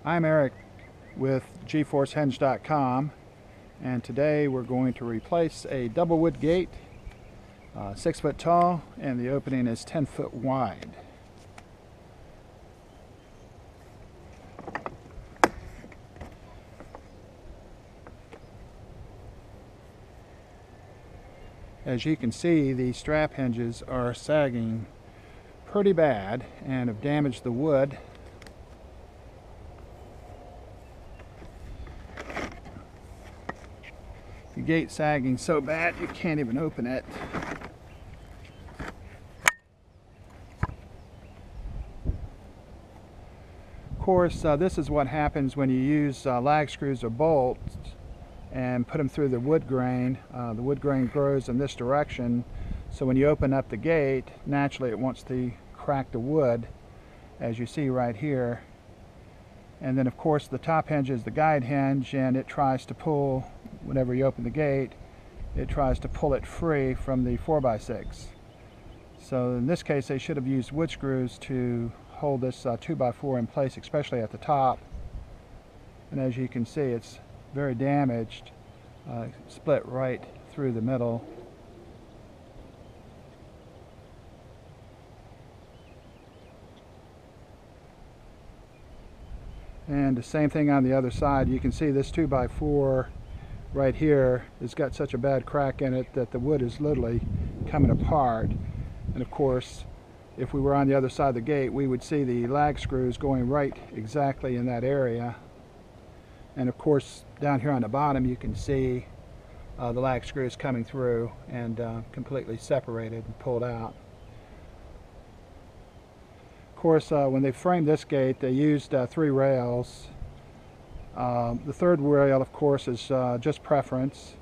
I'm Eric with GForceHinge.com, and today we're going to replace a double wood gate, 6 foot tall, and the opening is 10 foot wide. As you can see, the strap hinges are sagging pretty bad and have damaged the wood. The gate sagging so bad you can't even open it. Of course, this is what happens when you use lag screws or bolts and put them through the wood grain. The wood grain grows in this direction, so when you open up the gate, naturally it wants to crack the wood, as you see right here. And then of course the top hinge is the guide hinge, and it tries to pull, whenever you open the gate, it tries to pull it free from the 4x6. So in this case they should have used wood screws to hold this 2x4 in place, especially at the top. And as you can see, it's very damaged, split right through the middle. And the same thing on the other side. You can see this 2x4 right here has got such a bad crack in it that the wood is literally coming apart. And of course, if we were on the other side of the gate, we would see the lag screws going right exactly in that area. And of course, down here on the bottom you can see the lag screws coming through and completely separated and pulled out. Of course, when they framed this gate, they used 3 rails. The third rail, of course, is just preference.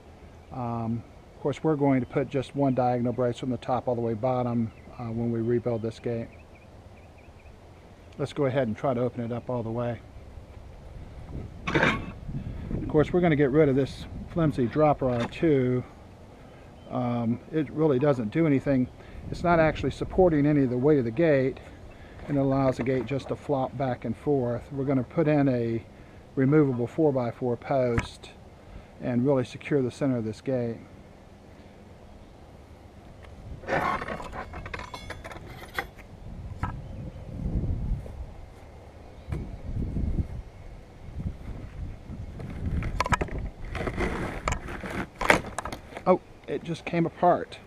Of course, we're going to put just one diagonal brace from the top all the way bottom when we rebuild this gate. Let's go ahead and try to open it up all the way. Of course, we're going to get rid of this flimsy drop rod too. It really doesn't do anything. It's not actually supporting any of the weight of the gate, and it allows the gate just to flop back and forth. We're going to put in a removable 4x4 post and really secure the center of this gate. Oh, it just came apart.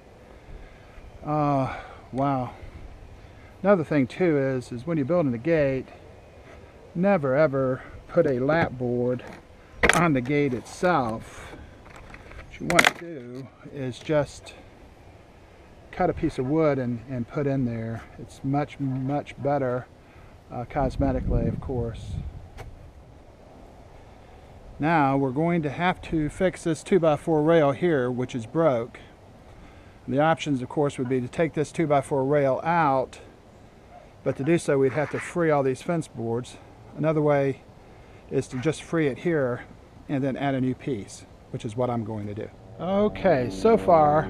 Wow. Another thing too is when you're building the gate, never ever put a lap board on the gate itself. What you want to do is just cut a piece of wood and put in there. It's much better cosmetically, of course. Now we're going to have to fix this 2x4 rail here, which is broke. And the options, of course, would be to take this 2x4 rail out, but to do so we'd have to free all these fence boards. Another way is to just free it here and then add a new piece, which is what I'm going to do. Okay, so far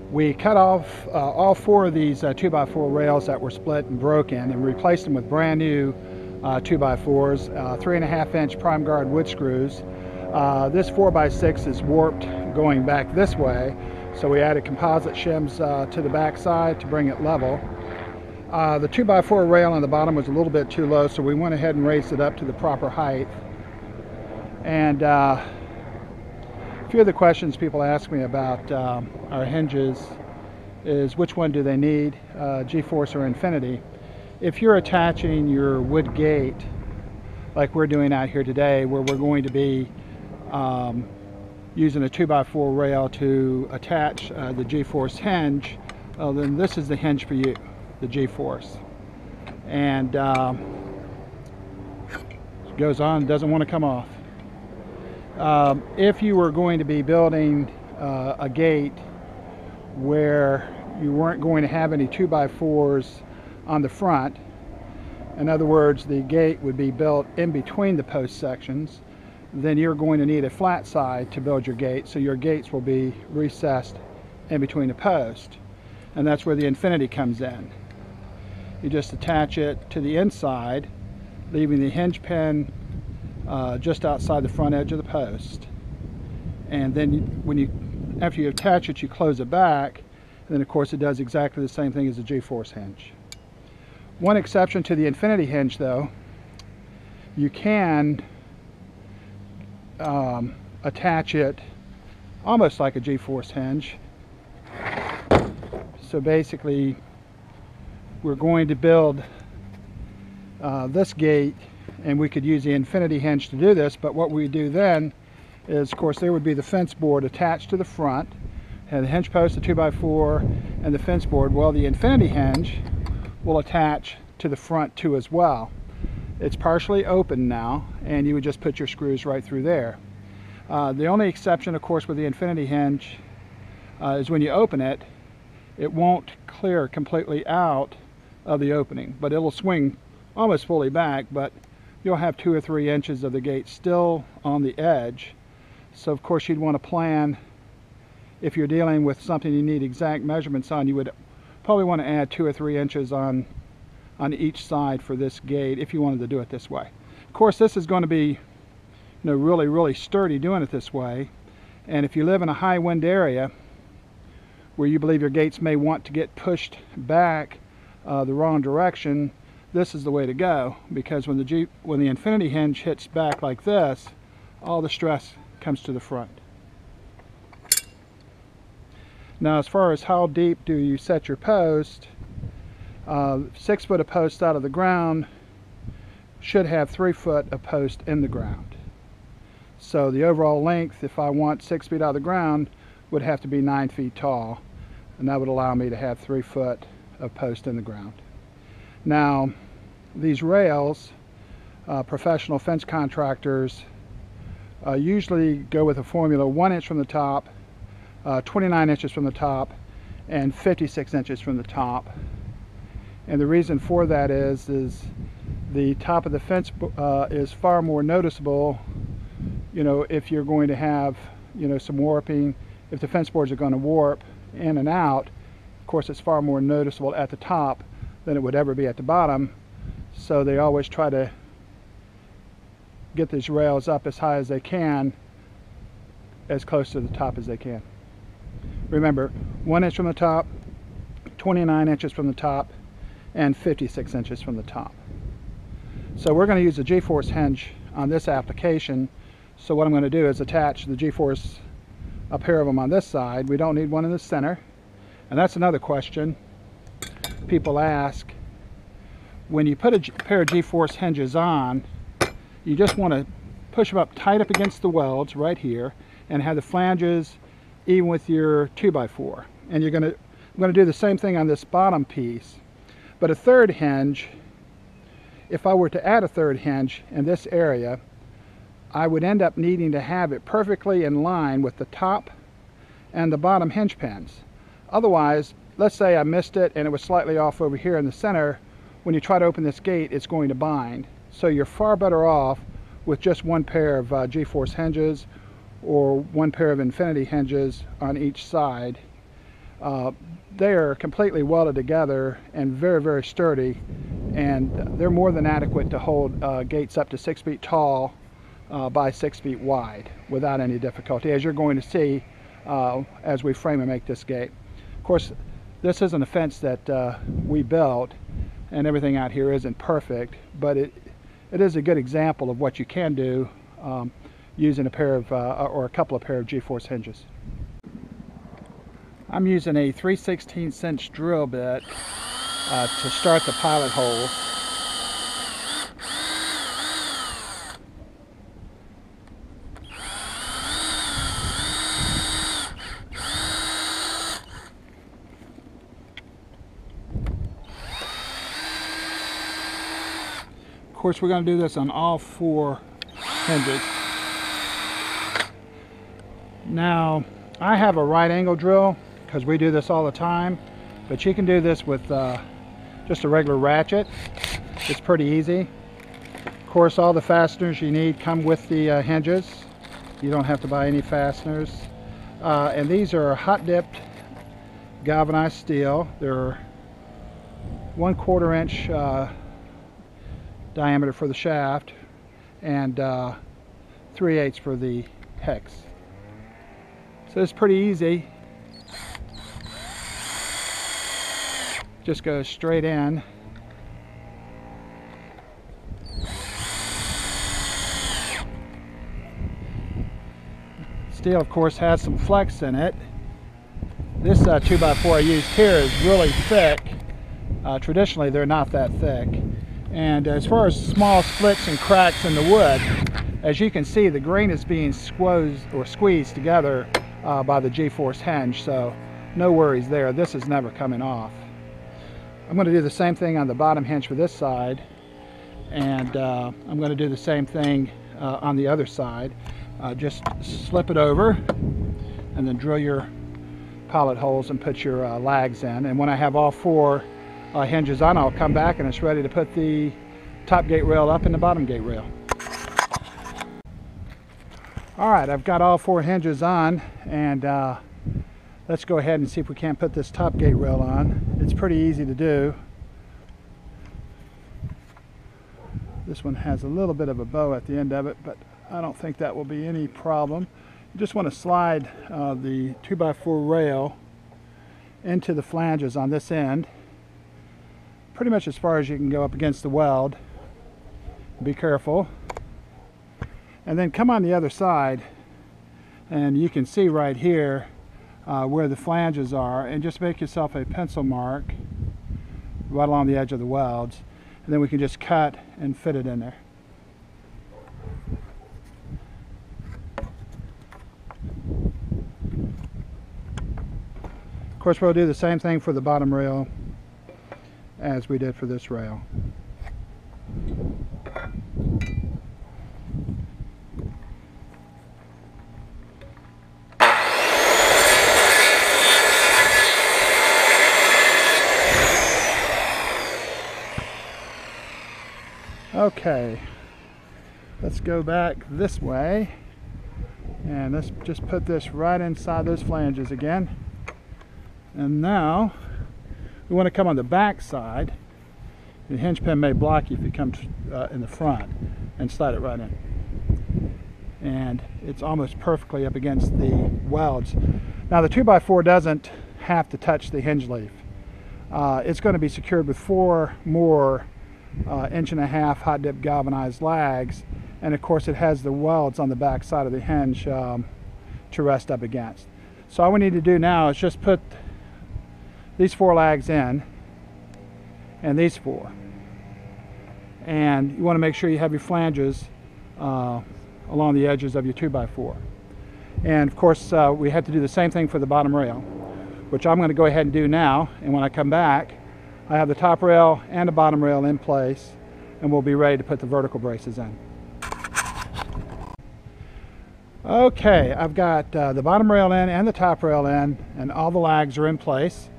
we cut off all 4 of these 2x4 rails that were split and broken and replaced them with brand new 2x4s, 3.5 inch prime guard wood screws. This 4x6 is warped going back this way, so we added composite shims to the back side to bring it level. The 2x4 rail on the bottom was a little bit too low, so we went ahead and raised it up to the proper height. And a few of the questions people ask me about our hinges is which one do they need, GForce or Infinity. If you're attaching your wood gate like we're doing out here today, where we're going to be using a 2x4 rail to attach the GForce hinge, then this is the hinge for you, the GForce. And it goes on, doesn't want to come off. If you were going to be building a gate where you weren't going to have any 2x4s on the front, in other words, the gate would be built in between the post sections, then you're going to need a flat side to build your gate, so your gates will be recessed in between the post. And that's where the Infinity comes in. You just attach it to the inside, leaving the hinge pin just outside the front edge of the post. And then after you attach it, you close it back, and then of course it does exactly the same thing as a GForce hinge. One exception to the infinity hinge though, you can attach it almost like a GForce hinge. So basically we're going to build this gate, and we could use the infinity hinge to do this, but what we do then is, of course, there would be the fence board attached to the front, and the hinge post, the 2x4, and the fence board. Well, the infinity hinge will attach to the front too as well. It's partially open now, and you would just put your screws right through there. The only exception, of course, with the infinity hinge is when you open it, it won't clear completely out of the opening, but it'll swing almost fully back, but you'll have 2 or 3 inches of the gate still on the edge. So of course you'd want to plan, if you're dealing with something you need exact measurements on, you would probably want to add 2 or 3 inches on each side for this gate if you wanted to do it this way. Of course this is going to be really sturdy doing it this way, and if you live in a high wind area where you believe your gates may want to get pushed back the wrong direction, this is the way to go, because when the infinity hinge hits back like this, all the stress comes to the front. Now as far as how deep do you set your post, 6 foot of post out of the ground should have 3 foot of post in the ground. So the overall length, if I want 6 feet out of the ground, would have to be 9 feet tall, and that would allow me to have 3 foot of post in the ground. Now these rails, professional fence contractors usually go with a formula 1 inch from the top, 29 inches from the top, and 56 inches from the top. And the reason for that is the top of the fence is far more noticeable, if you're going to have some warping. If the fence boards are going to warp in and out, of course it's far more noticeable at the top than it would ever be at the bottom. So they always try to get these rails up as high as they can, as close to the top as they can. Remember, 1 inch from the top, 29 inches from the top, and 56 inches from the top. So we're going to use the GForce hinge on this application. So what I'm going to do is attach the GForce, a pair of them on this side. We don't need one in the center. And that's another question people ask. When you put a pair of GForce hinges on, you just want to push them up tight up against the welds right here and have the flanges even with your 2x4. And I'm going to do the same thing on this bottom piece. But a third hinge, if I were to add a third hinge in this area, I would end up needing to have it perfectly in line with the top and the bottom hinge pins. Otherwise, let's say I missed it and it was slightly off over here in the center. When you try to open this gate, it's going to bind. So you're far better off with just one pair of GForce hinges or one pair of infinity hinges on each side. They are completely welded together and very sturdy, and they're more than adequate to hold gates up to 6 feet tall by 6 feet wide without any difficulty, as you're going to see as we frame and make this gate. Of course, this isn't a fence that we built, and everything out here isn't perfect, but it is a good example of what you can do using a pair of or a couple of pair of GForce hinges. I'm using a 3/16 inch drill bit to start the pilot hole. Of course, we're going to do this on all 4 hinges. Now, I have a right angle drill because we do this all the time, but you can do this with just a regular ratchet. It's pretty easy. Of course, all the fasteners you need come with the hinges. You don't have to buy any fasteners. And these are hot dipped galvanized steel. They're 1/4 inch diameter for the shaft and 3/8 for the hex. So it's pretty easy. Just goes straight in. Steel, of course, has some flex in it. This 2x4 I used here is really thick. Traditionally, they're not that thick. And as far as small splits and cracks in the wood, as you can see, the grain is being squeezed together by the GForce hinge, so no worries there. This is never coming off. I'm going to do the same thing on the bottom hinge for this side, and I'm going to do the same thing on the other side. Just slip it over and then drill your pilot holes and put your lags in. And when I have all 4 hinges on, I'll come back and it's ready to put the top gate rail up and the bottom gate rail. Alright, I've got all 4 hinges on, and let's go ahead and see if we can't put this top gate rail on. It's pretty easy to do. This one has a little bit of a bow at the end of it, but I don't think that will be any problem. You just want to slide the 2x4 rail into the flanges on this end, pretty much as far as you can go up against the weld. Be careful. And then come on the other side, and you can see right here where the flanges are, and just make yourself a pencil mark right along the edge of the welds, and then we can just cut and fit it in there. Of course, we'll do the same thing for the bottom rail as we did for this rail. Okay, let's go back this way, and let's just put this right inside those flanges again. And now we want to come on the back side. The hinge pin may block you if you come in the front, and slide it right in. And it's almost perfectly up against the welds. Now the 2x4 doesn't have to touch the hinge leaf. It's going to be secured with 4 more 1.5" hot dip galvanized lags, and of course it has the welds on the back side of the hinge to rest up against. So all we need to do now is just put these 4 lags in, and these 4, and you want to make sure you have your flanges along the edges of your 2x4. And of course we have to do the same thing for the bottom rail, which I'm going to go ahead and do now. And when I come back, I have the top rail and the bottom rail in place, and we'll be ready to put the vertical braces in. Okay, I've got the bottom rail in and the top rail in, and all the lags are in place.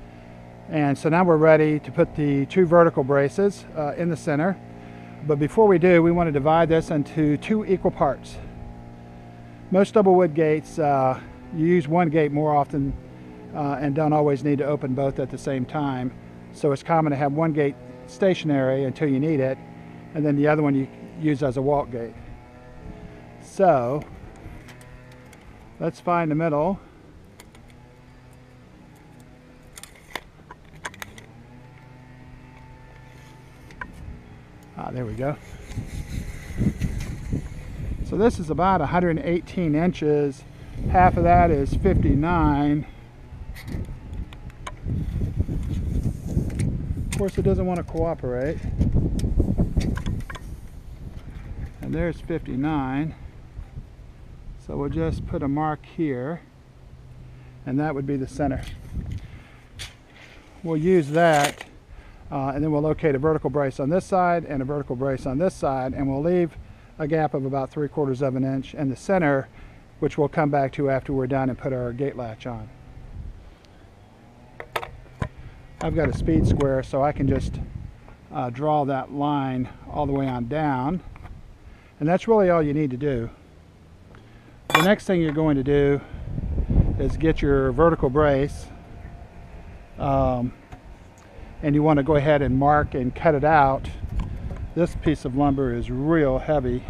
And so now we're ready to put the 2 vertical braces in the center. But before we do, we want to divide this into 2 equal parts. Most double wood gates, you use one gate more often and don't always need to open both at the same time. So it's common to have one gate stationary until you need it, and then the other one you use as a walk gate. So let's find the middle. There we go. So this is about 118 inches. Half of that is 59. Of course, it doesn't want to cooperate. And there's 59. So we'll just put a mark here, and that would be the center. We'll use that. And then we'll locate a vertical brace on this side and a vertical brace on this side, and we'll leave a gap of about 3/4 of an inch in the center, which we'll come back to after we're done and put our gate latch on. I've got a speed square, so I can just draw that line all the way on down, and that's really all you need to do. The next thing you're going to do is get your vertical brace, and you want to go ahead and mark and cut it out. This piece of lumber is real heavy,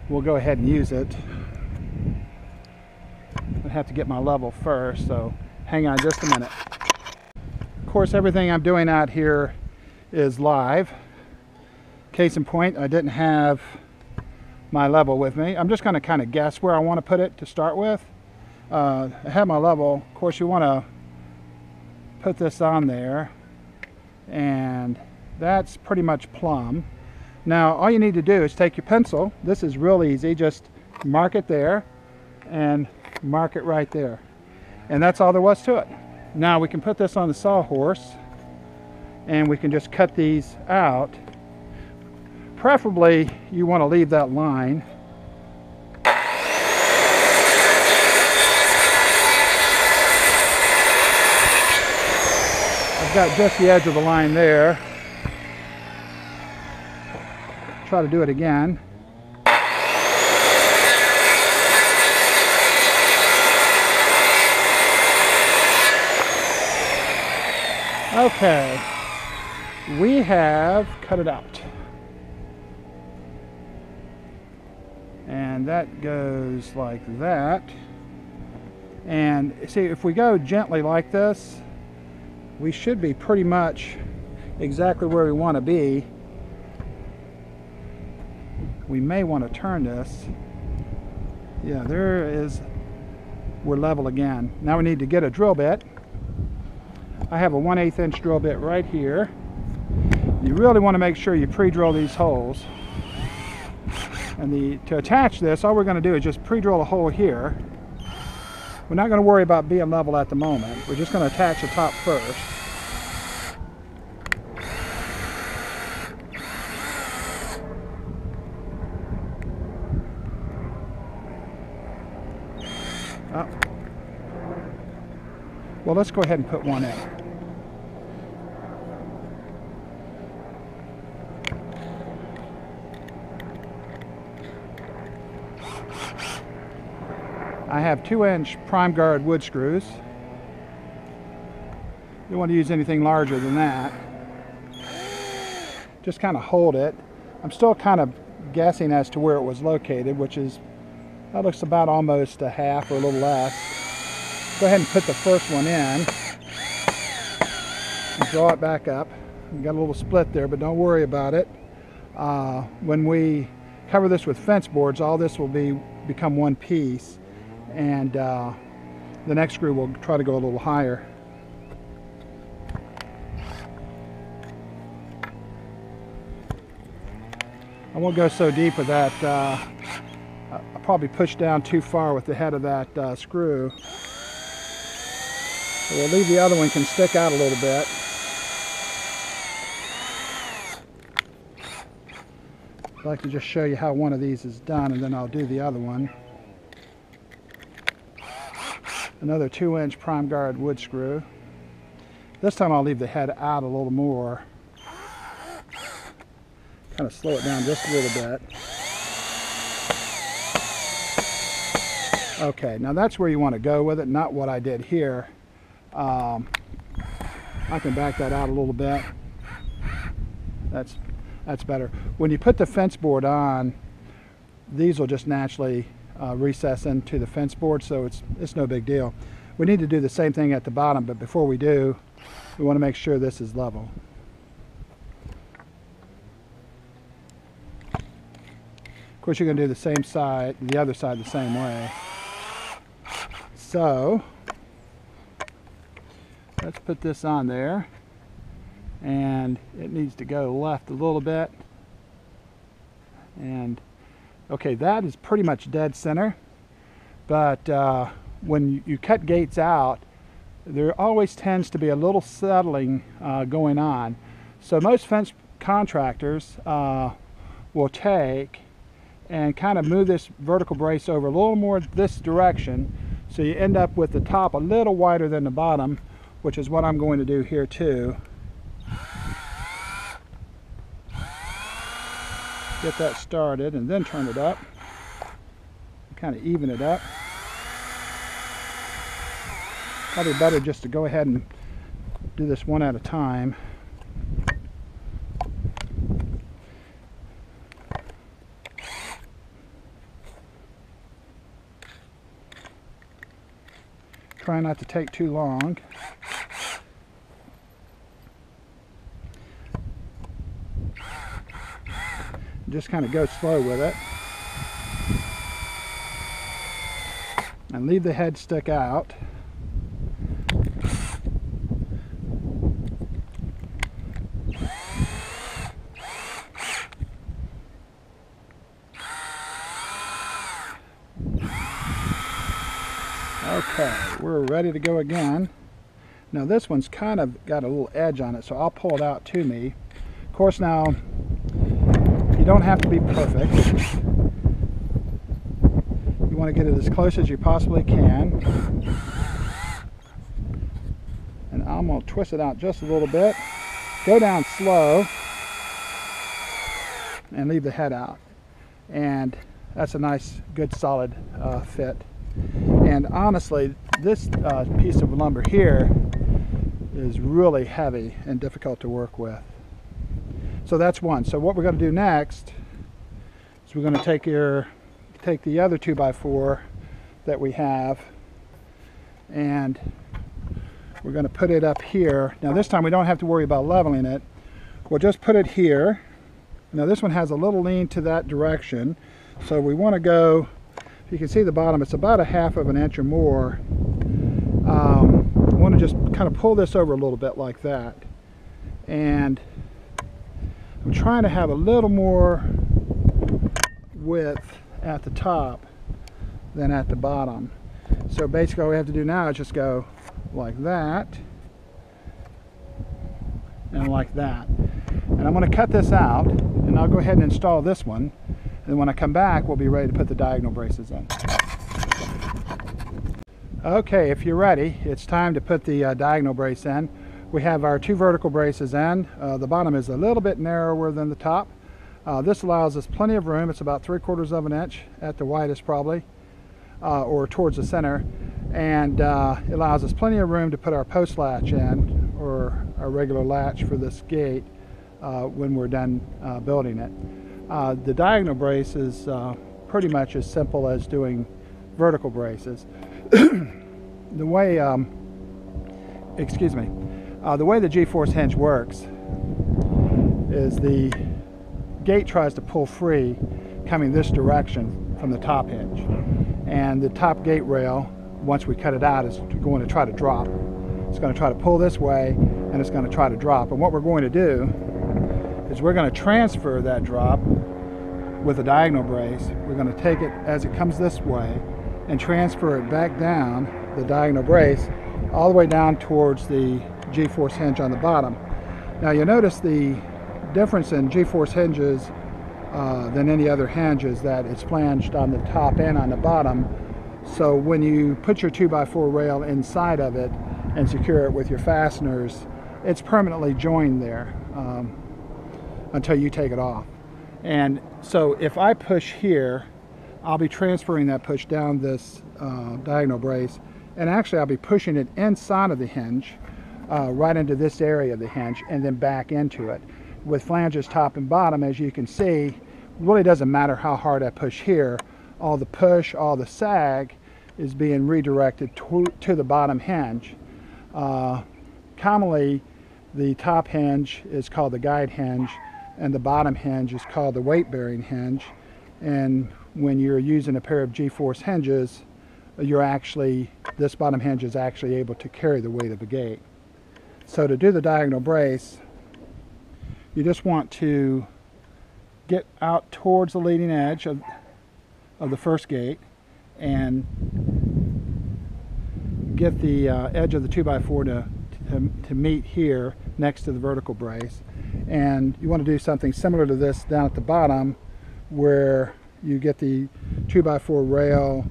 we'll go ahead and use it. I have to get my level first, so hang on just a minute. Of course, everything I'm doing out here is live. Case in point, I didn't have my level with me. I'm just going to kind of guess where I want to put it to start with. I have my level. Of course, you want to put this on there, and that's pretty much plumb. Now, all you need to do is take your pencil. This is real easy. Just mark it there and mark it right there. And that's all there was to it. Now we can put this on the sawhorse and we can just cut these out. Preferably, you want to leave that line. I've got just the edge of the line there. Try to do it again. Okay, we have cut it out. And that goes like that. And see, if we go gently like this, we should be pretty much exactly where we want to be. We may want to turn this. Yeah, there is, we're level again. Now we need to get a drill bit. I have a 1/8 inch drill bit right here. You really want to make sure you pre-drill these holes. And to attach this, all we're going to do is just pre-drill a hole here. We're not going to worry about being level at the moment. We're just going to attach the top first. Oh. Well, let's go ahead and put one in. I have 2-inch prime guard wood screws. You don't want to use anything larger than that. Just kind of hold it. I'm still kind of guessing as to where it was located, which is, that looks about almost a half or a little less. Go ahead and put the first one in and draw it back up. You got a little split there, but don't worry about it. When we cover this with fence boards, all this will become one piece, and the next screw will try to go a little higher. I won't go so deep with that. I'll probably push down too far with the head of that screw. So we'll leave the other one, can stick out a little bit. I'd like to just show you how one of these is done, and then I'll do the other one. Another 2-inch prime guard wood screw. This time I'll leave the head out a little more. Kind of slow it down just a little bit. Okay, now that's where you want to go with it, not what I did here. I can back that out a little bit. That's better. When you put the fence board on, these will just naturally recess into the fence board, so it's no big deal. We need to do the same thing at the bottom, but before we do, we want to make sure this is level. Of course, you're going to do the same side, the other side the same way. So let's put this on there, and it needs to go left a little bit. And okay, that is pretty much dead center, but when you cut gates out, there always tends to be a little settling going on. So most fence contractors will take and kind of move this vertical brace over a little more this direction, so you end up with the top a little wider than the bottom, which is what I'm going to do here too. Get that started and then turn it up, kind of even it up. Probably better just to go ahead and do this one at a time. Try not to take too long. Just kind of go slow with it. And leave the head stick out. Okay, we're ready to go again. Now this one's kind of got a little edge on it, so I'll pull it out to me. Of course, now you don't have to be perfect. You want to get it as close as you possibly can. And I'm going to twist it out just a little bit. Go down slow and leave the head out. And that's a nice, good, solid fit. And honestly, this piece of lumber here is really heavy and difficult to work with. So that's one. So what we're going to do next is we're going to take the other 2x4 that we have, and we're going to put it up here. Now this time we don't have to worry about leveling it. We'll just put it here. Now this one has a little lean to that direction, so we want to go, if you can see the bottom, it's about 1/2 inch or more. I want to just kind of pull this over a little bit like that, and I'm trying to have a little more width at the top than at the bottom. So basically all we have to do now is just go like that and like that. And I'm going to cut this out, and I'll go ahead and install this one, and when I come back we'll be ready to put the diagonal braces in. Okay, if you're ready, it's time to put the diagonal brace in. We have our 2 vertical braces in. The bottom is a little bit narrower than the top. This allows us plenty of room. It's about 3/4 inch at the widest probably, or towards the center. And it allows us plenty of room to put our post latch in, or our regular latch for this gate when we're done building it. The diagonal brace is pretty much as simple as doing vertical braces. The way, the way the GForce hinge works is the gate tries to pull free coming this direction from the top hinge, and the top gate rail, once we cut it out, is going to try to drop. It's going to try to pull this way, and it's going to try to drop. And what we're going to do is we're going to transfer that drop with a diagonal brace. We're going to take it as it comes this way and transfer it back down the diagonal brace all the way down towards the GForce hinge on the bottom. Now you'll notice the difference in GForce hinges than any other hinge is that it's flanged on the top and on the bottom. So when you put your 2x4 rail inside of it and secure it with your fasteners, it's permanently joined there until you take it off. And so if I push here, I'll be transferring that push down this diagonal brace, and actually I'll be pushing it inside of the hinge, right into this area of the hinge, and then back into it. With flanges top and bottom, as you can see, it really doesn't matter how hard I push here. All the push, all the sag is being redirected to the bottom hinge. Commonly, the top hinge is called the guide hinge, and the bottom hinge is called the weight-bearing hinge. And when you're using a pair of GForce hinges, this bottom hinge is actually able to carry the weight of the gate. So to do the diagonal brace, you just want to get out towards the leading edge of the first gate and get the edge of the 2x4 to meet here next to the vertical brace. And you want to do something similar to this down at the bottom, where you get the 2x4 rail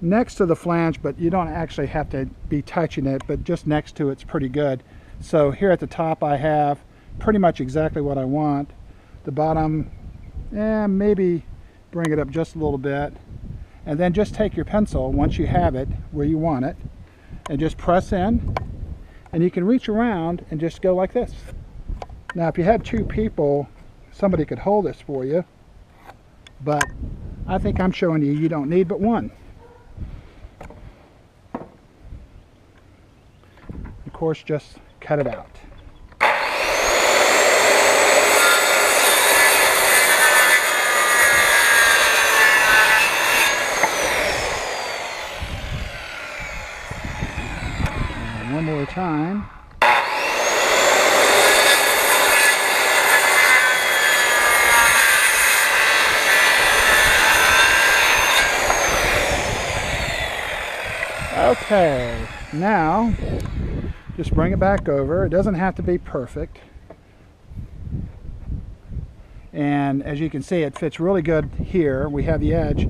next to the flange, but you don't actually have to be touching it, but just next to it's pretty good. So here at the top I have pretty much exactly what I want. The bottom, maybe bring it up just a little bit, and then just take your pencil once you have it where you want it and just press in, and you can reach around and just go like this. Now if you had 2 people, somebody could hold this for you, but I think I'm showing you don't need but one. course just cut it out. And one more time. Okay, now just bring it back over. It doesn't have to be perfect. And as you can see, it fits really good here. We have the edge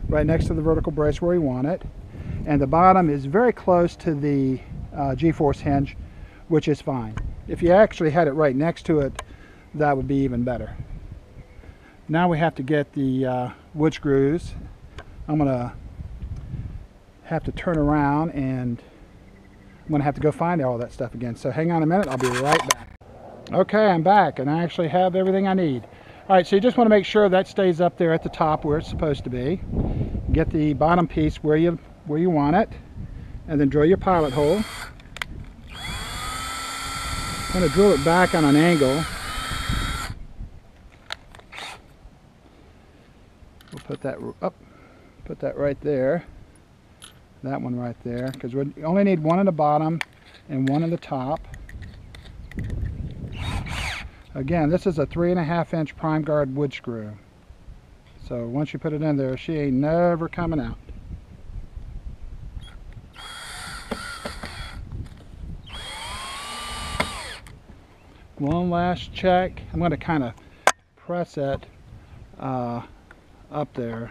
right next to the vertical brace where we want it. And the bottom is very close to the GForce hinge, which is fine. If you actually had it right next to it, that would be even better. Now we have to get the wood screws. I'm going to have to turn around and I'm going to have to go find all that stuff again. So hang on a minute, I'll be right back. Okay, I'm back and I actually have everything I need. All right, so you just want to make sure that stays up there at the top where it's supposed to be. Get the bottom piece where you want it, and then drill your pilot hole. I'm going to drill it back on an angle. We'll put that up, put that right there. That one right there, because we only need one in the bottom and one in the top. Again, this is a 3.5-inch prime guard wood screw. So once you put it in there, she ain't never coming out. One last check. I'm going to kind of press it up there.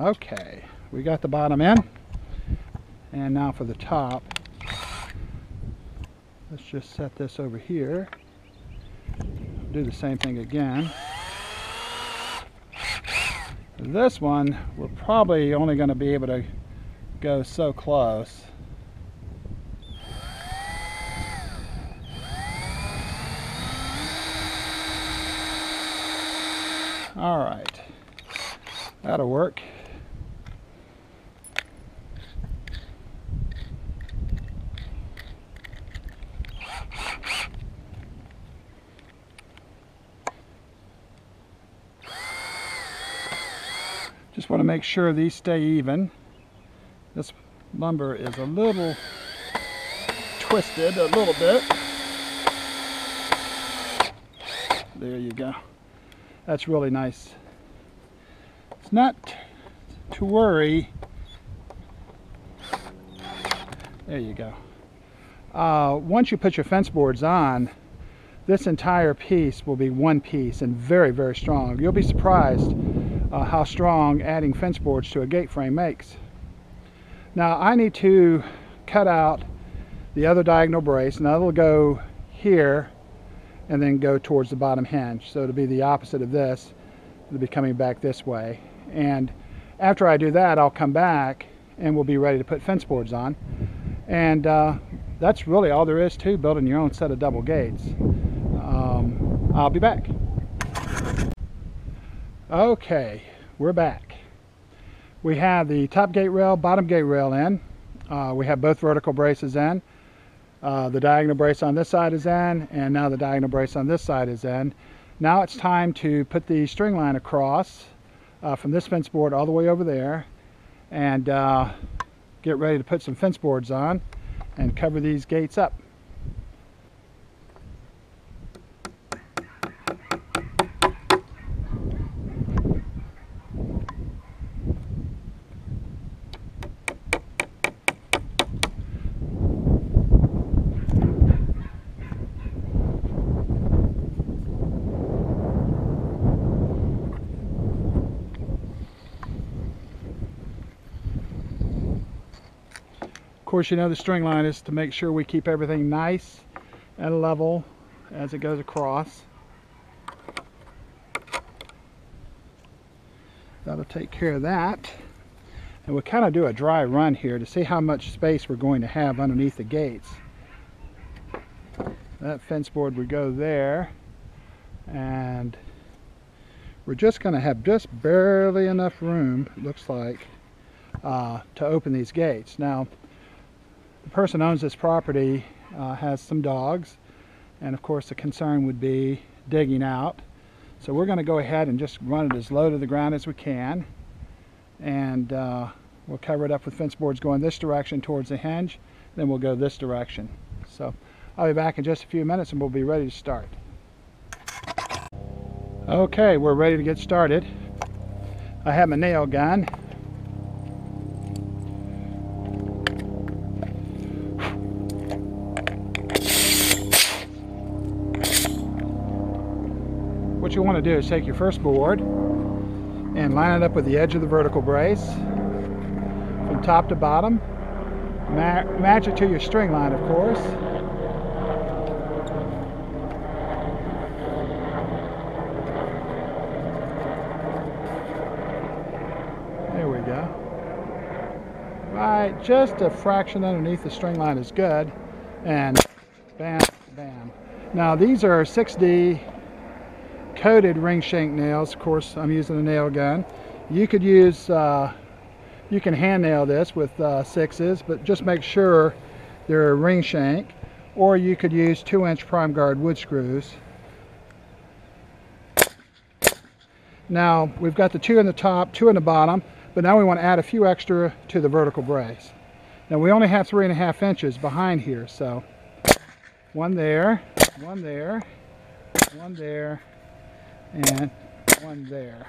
Okay, we got the bottom in, and now for the top, let's just set this over here, do the same thing again. This one, we're probably only going to be able to go so close. All right, that'll work. Just want to make sure these stay even. This lumber is a little twisted, a little bit. There you go. That's really nice. It's not to worry. There you go. Once you put your fence boards on, this entire piece will be one piece and very, very strong. You'll be surprised how strong adding fence boards to a gate frame makes. Now I need to cut out the other diagonal brace, and that'll go here and then go towards the bottom hinge. So it'll be the opposite of this. It'll be coming back this way. And after I do that, I'll come back and we'll be ready to put fence boards on. And that's really all there is to building your own set of double gates. I'll be back. Okay, we're back. We have the top gate rail, bottom gate rail in. We have both vertical braces in. The diagonal brace on this side is in, and now the diagonal brace on this side is in. Now it's time to put the string line across from this fence board all the way over there, and get ready to put some fence boards on and cover these gates up. Of course, you know the string line is to make sure we keep everything nice and level as it goes across. That'll take care of that. And we'll kind of do a dry run here to see how much space we're going to have underneath the gates. That fence board would go there. And we're just going to have just barely enough room, it looks like, to open these gates. Now, the person who owns this property has some dogs, and of course the concern would be digging out. So we're going to go ahead and just run it as low to the ground as we can, and we'll cover it up with fence boards going this direction towards the hinge, then we'll go this direction. So I'll be back in just a few minutes and we'll be ready to start. Okay, we're ready to get started. I have my nail gun. What you want to do is take your first board and line it up with the edge of the vertical brace from top to bottom. Match it to your string line, of course. There we go. Right, just a fraction underneath the string line is good. And bam, bam. Now these are 6D coated ring shank nails. Of course, I'm using a nail gun. You could use, you can hand nail this with 6s, but just make sure they're a ring shank. Or you could use 2-inch prime guard wood screws. Now we've got the 2 in the top, 2 in the bottom, but now we want to add a few extra to the vertical brace. Now we only have 3.5 inches behind here, so one there, one there, one there, and one there.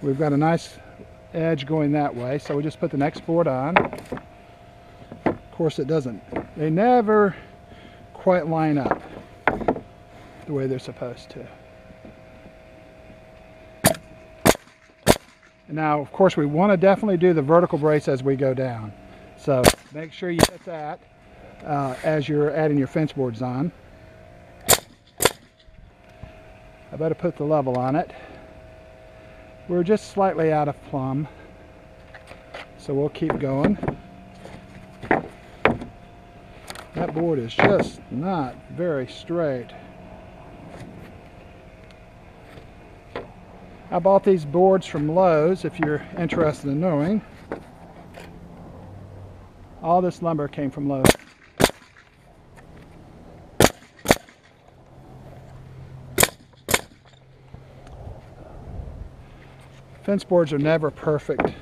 We've got a nice edge going that way, so we just put the next board on. Of course, they never quite line up the way they're supposed to. And now, of course, we want to definitely do the vertical brace as we go down. So make sure you hit that as you're adding your fence boards on. I better put the level on it. We're just slightly out of plumb, so we'll keep going. That board is just not very straight. I bought these boards from Lowe's, if you're interested in knowing. All this lumber came from Lowe's. Fence boards are never perfect,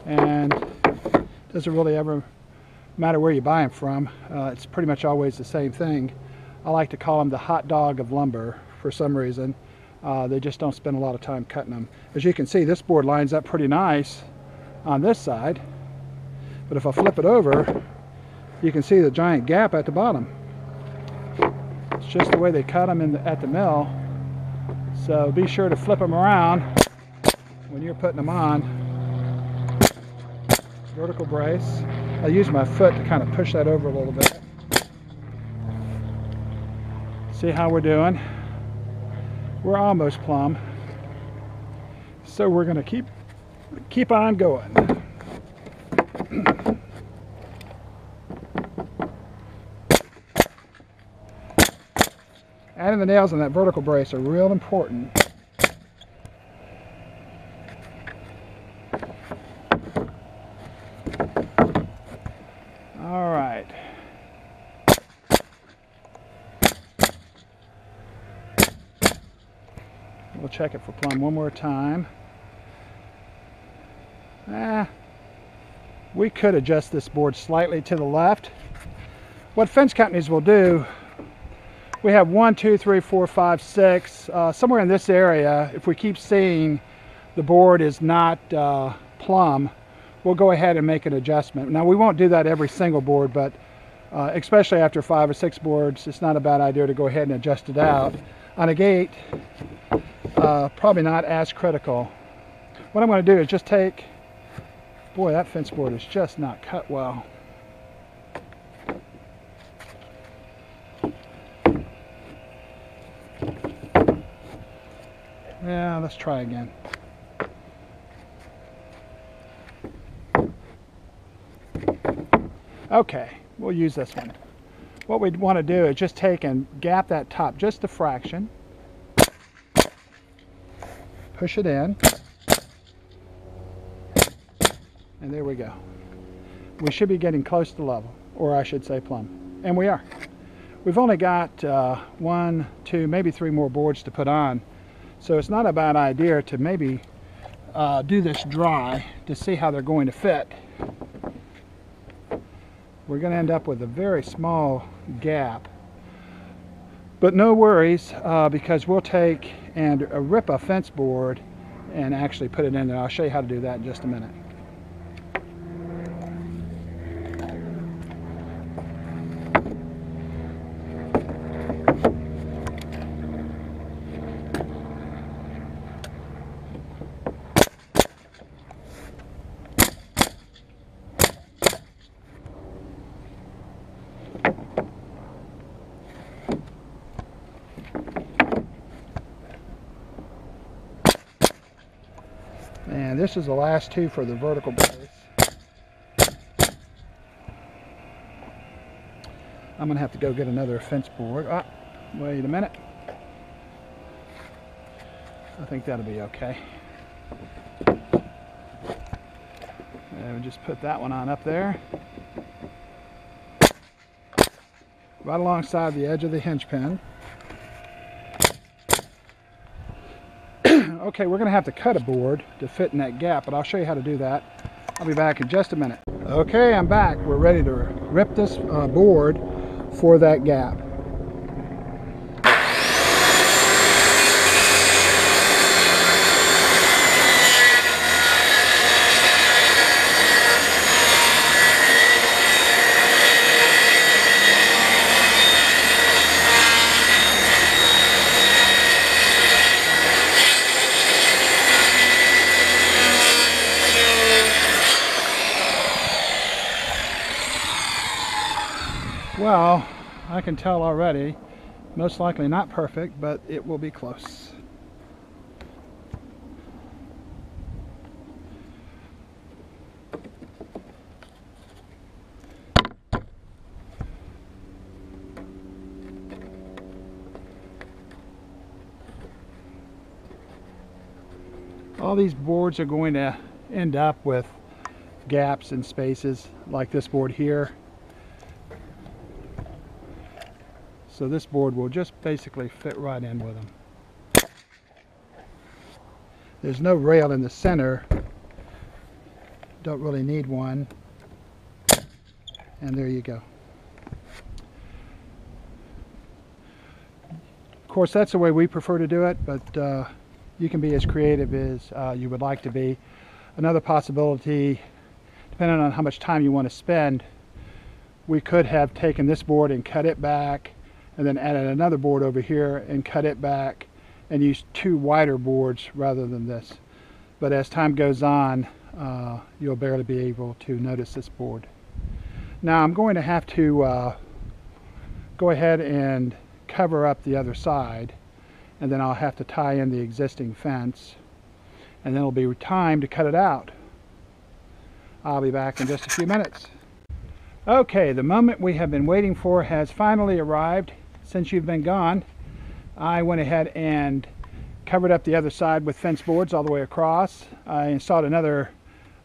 and it doesn't really ever matter where you buy them from. It's pretty much always the same thing. I like to call them the hot dog of lumber for some reason. They just don't spend a lot of time cutting them. As you can see, this board lines up pretty nice on this side, but if I flip it over, you can see the giant gap at the bottom. It's just the way they cut them at the mill, so be sure to flip them around when you're putting them on. Vertical brace. I use my foot to kind of push that over a little bit. See how we're doing? We're almost plumb. So we're going to keep on going. Adding the nails on that vertical brace are real important. All right. We'll check it for plumb one more time. We could adjust this board slightly to the left. What fence companies will do, we have 1, 2, 3, 4, 5, 6. Somewhere in this area, if we keep seeing the board is not plumb, we'll go ahead and make an adjustment. Now we won't do that every single board, but especially after 5 or 6 boards, it's not a bad idea to go ahead and adjust it out. On a gate, probably not as critical. What I'm going to do is just take, boy, that fence board is just not cut well. Yeah, let's try again. Okay, we'll use this one. what we'd want to do is just take and gap that top just a fraction, push it in, and there we go. We should be getting close to level, or I should say plumb, and we are. We've only got 1, 2, maybe 3 more boards to put on, so it's not a bad idea to maybe do this dry to see how they're going to fit. We're going to end up with a very small gap, but no worries, because we'll take and rip a fence board and actually put it in there. I'll show you how to do that in just a minute. And this is the last 2 for the vertical brace. I'm going to have to go get another fence board. Ah, wait a minute. I think that'll be okay. And we'll just put that one on up there. Right alongside the edge of the hinge pin. Okay, we're going to have to cut a board to fit in that gap, but I'll show you how to do that. I'll be back in just a minute. Okay, I'm back. We're ready to rip this board for that gap. Well, I can tell already, most likely not perfect, but it will be close. All these boards are going to end up with gaps and spaces like this board here. So this board will just basically fit right in with them. There's no rail in the center. Don't really need one. And there you go. Of course, that's the way we prefer to do it, but you can be as creative as you would like to be. Another possibility, depending on how much time you want to spend, we could have taken this board and cut it back, and then added another board over here and cut it back and use 2 wider boards rather than this. But as time goes on, you'll barely be able to notice this board. Now I'm going to have to go ahead and cover up the other side, and then I'll have to tie in the existing fence, and then it'll be time to cut it out. I'll be back in just a few minutes. Okay, the moment we have been waiting for has finally arrived. Since you've been gone, I went ahead and covered up the other side with fence boards all the way across. I installed another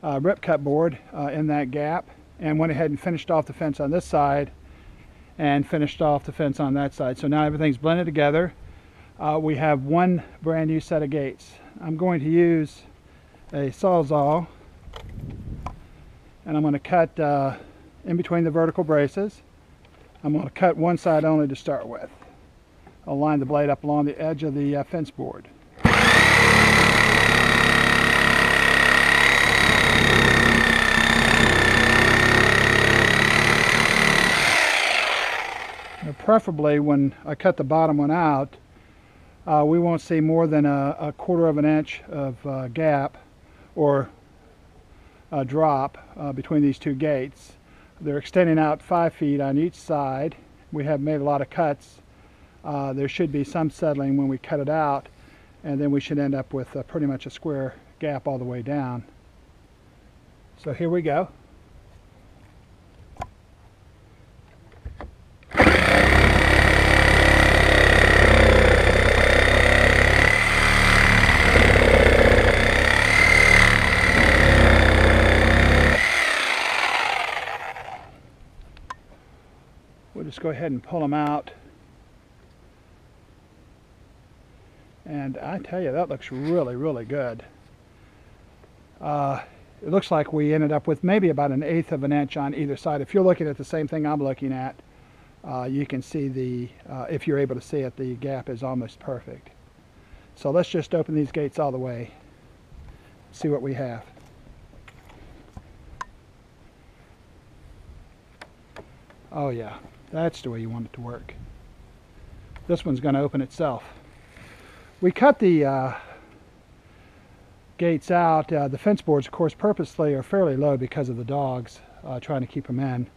rip cut board in that gap, and went ahead and finished off the fence on this side and finished off the fence on that side. So now everything's blended together. We have one brand new set of gates. I'm going to use a Sawzall, and I'm going to cut in between the vertical braces. I'm going to cut one side only to start with. I'll line the blade up along the edge of the fence board. Now, preferably when I cut the bottom one out, we won't see more than a 1/4 of an inch of gap or a drop between these 2 gates. They're extending out 5 feet on each side. We have made a lot of cuts. There should be some settling when we cut it out, and then we should end up with pretty much a square gap all the way down. So here we go. go ahead and pull them out. And I tell you, that looks really, really good. It looks like we ended up with maybe about 1/8 of an inch on either side. If you're looking at the same thing I'm looking at, you can see the, if you're able to see it, the gap is almost perfect. So let's just open these gates all the way, see what we have. Oh yeah, that's the way you want it to work. This one's going to open itself. We cut the gates out. The fence boards, of course, purposely are fairly low because of the dogs, trying to keep them in.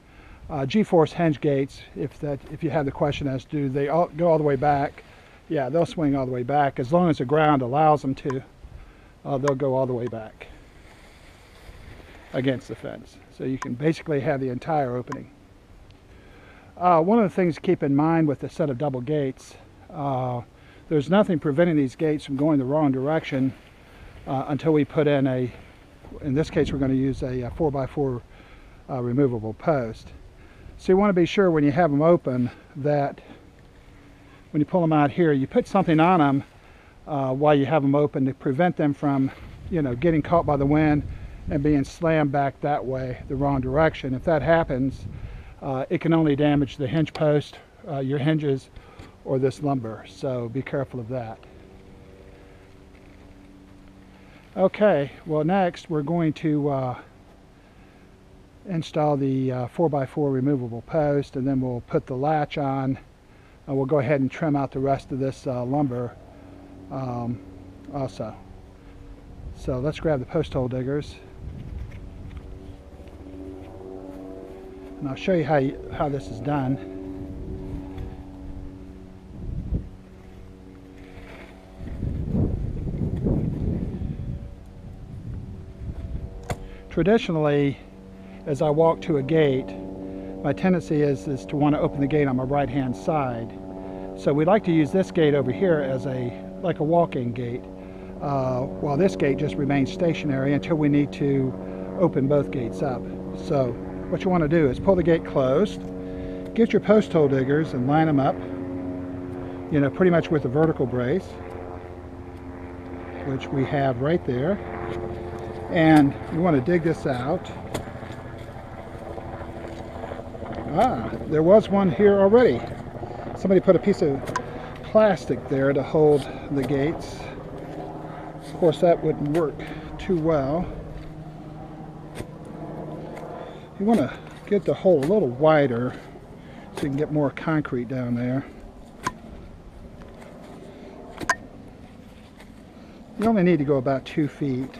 GForce hinge gates, if you have the question as do they go all the way back, yeah, they'll swing all the way back. As long as the ground allows them to, they'll go all the way back against the fence. So you can basically have the entire opening. One of the things to keep in mind with a set of double gates, there's nothing preventing these gates from going the wrong direction until we put in in this case we're going to use a 4x4 removable post. So you want to be sure when you have them open that when you pull them out here, you put something on them while you have them open to prevent them from, getting caught by the wind and being slammed back that way, the wrong direction. If that happens, it can only damage the hinge post, your hinges, or this lumber. So be careful of that. Okay, well next we're going to install the 4x4 removable post, and then we'll put the latch on. We'll go ahead and trim out the rest of this lumber also. So let's grab the post hole diggers, and I'll show you how this is done. Traditionally, as I walk to a gate, my tendency is to want to open the gate on my right hand side. So we like to use this gate over here as like a walk-in gate, while this gate just remains stationary until we need to open both gates up. So what you want to do is pull the gate closed, get your post hole diggers and line them up, pretty much with a vertical brace, which we have right there. And you want to dig this out. There was one here already. Somebody put a piece of plastic there to hold the gates. Of course, that wouldn't work too well. You want to get the hole a little wider so you can get more concrete down there. You only need to go about 2 feet.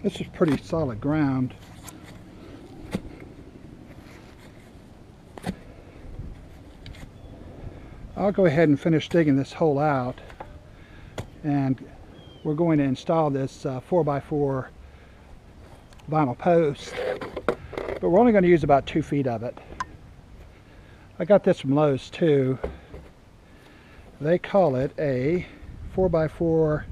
This is pretty solid ground. I'll go ahead and finish digging this hole out, and we're going to install this 4x4 vinyl post, but we're only going to use about 2 feet of it. I got this from Lowe's too. They call it a 4x4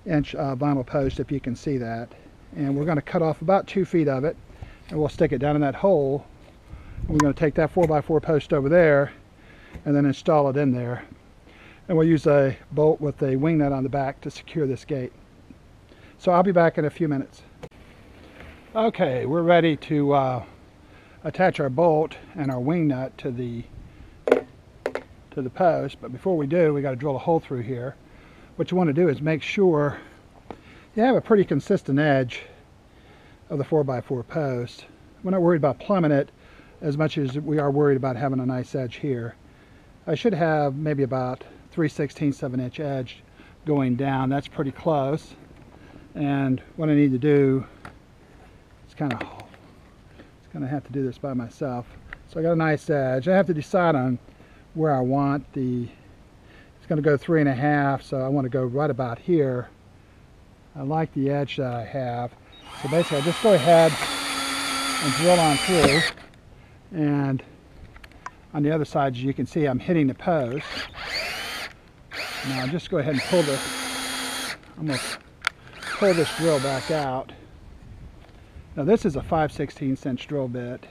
inch vinyl post, if you can see that. And we're going to cut off about 2 feet of it, and we'll stick it down in that hole. And we're going to take that 4x4 post over there and then install it in there. And we'll use a bolt with a wing nut on the back to secure this gate. So I'll be back in a few minutes. Okay, we're ready to attach our bolt and our wing nut to the post, but before we do, we got to drill a hole through here. What you want to do is make sure you have a pretty consistent edge of the 4x4 post. We're not worried about plumbing it as much as we are worried about having a nice edge here. I should have maybe about 3/16 of an inch edge going down. That's pretty close. And what I need to do is kind of have to do this by myself. So I got a nice edge. I have to decide on where I want it's going to go 3.5, so I want to go right about here. I like the edge that I have. So basically I just go ahead and drill on through, and on the other side, as you can see, I'm hitting the post. Now just go ahead and pull I'm going to pull this drill back out. Now this is a 5/16 inch drill bit.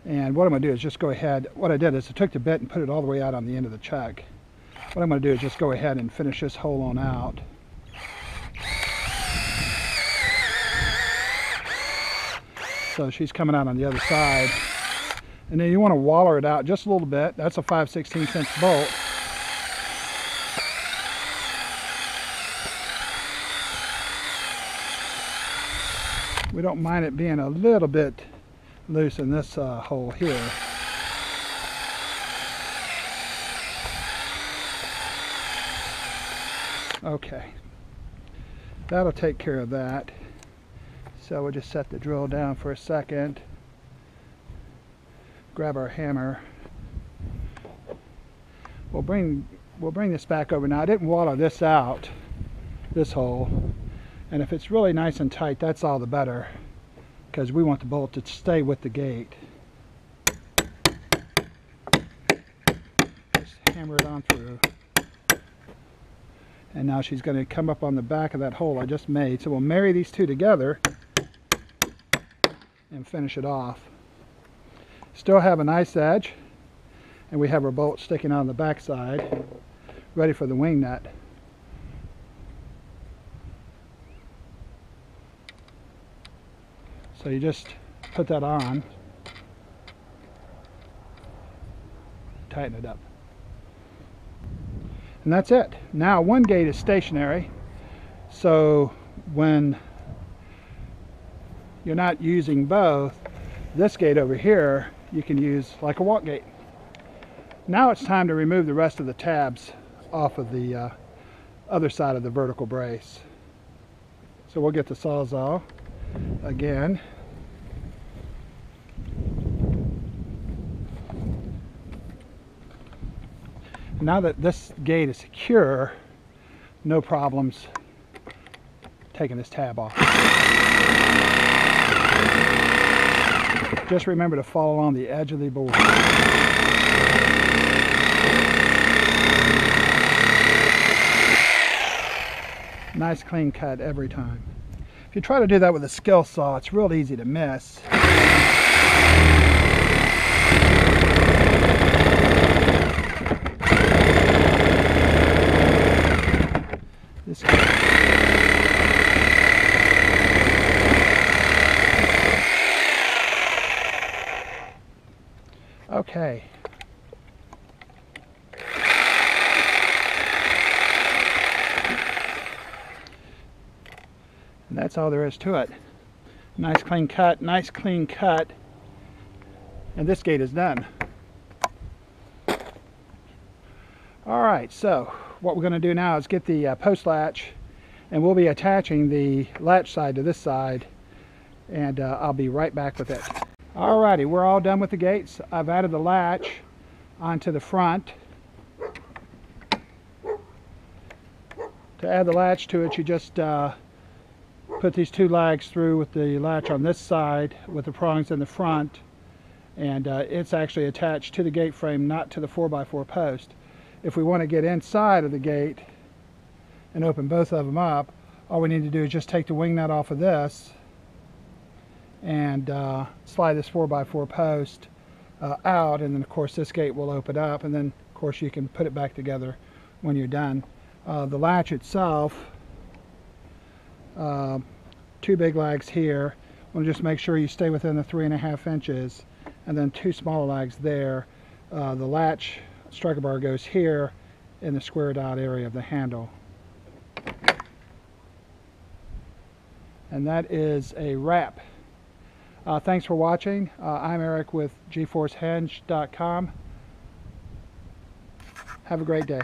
And what I'm going to do is just go ahead, what I did is I took the bit and put it all the way out on the end of the chuck. What I'm going to do is just go ahead and finish this hole on out. So she's coming out on the other side. And then you want to waller it out just a little bit. That's a 5/16 inch bolt. We don't mind it being a little bit loose in this hole here. Okay, that'll take care of that. So we'll just set the drill down for a second. Grab our hammer. We'll bring this back over. Now I didn't waller this out, this hole, and if it's really nice and tight, that's all the better, because we want the bolt to stay with the gate. Just hammer it on through. And now she's going to come up on the back of that hole I just made. So we'll marry these two together and finish it off. Still have a nice edge, and we have our bolt sticking out on the back side, ready for the wing nut. So you just put that on, tighten it up. And that's it. Now one gate is stationary, so when you're not using both, this gate over here you can use like a walk gate. Now it's time to remove the rest of the tabs off of the other side of the vertical brace. So we'll get the Sawzall again. Now that this gate is secure, no problems taking this tab off. Just remember to follow along the edge of the board. Nice clean cut every time. If you try to do that with a skill saw, it's real easy to miss. Okay. And that's all there is to it. Nice clean cut, nice clean cut. And this gate is done. Alright, so what we're going to do now is get the post latch, and we'll be attaching the latch side to this side, and I'll be right back with it. Alrighty, we're all done with the gates. I've added the latch onto the front. To add the latch to it, you just put these two lags through with the latch on this side with the prongs in the front, and it's actually attached to the gate frame, not to the 4x4 post. If we want to get inside of the gate and open both of them up, all we need to do is just take the wing nut off of this and slide this 4x4 post out, and then of course this gate will open up, and then of course you can put it back together when you're done. The latch itself, two big lags here. We'll just make sure you stay within the 3.5 inches, and then two smaller lags there. The latch striker bar goes here in the squared out area of the handle. And that is a wrap. Thanks for watching. I'm Eric with GForceHinge.com. Have a great day.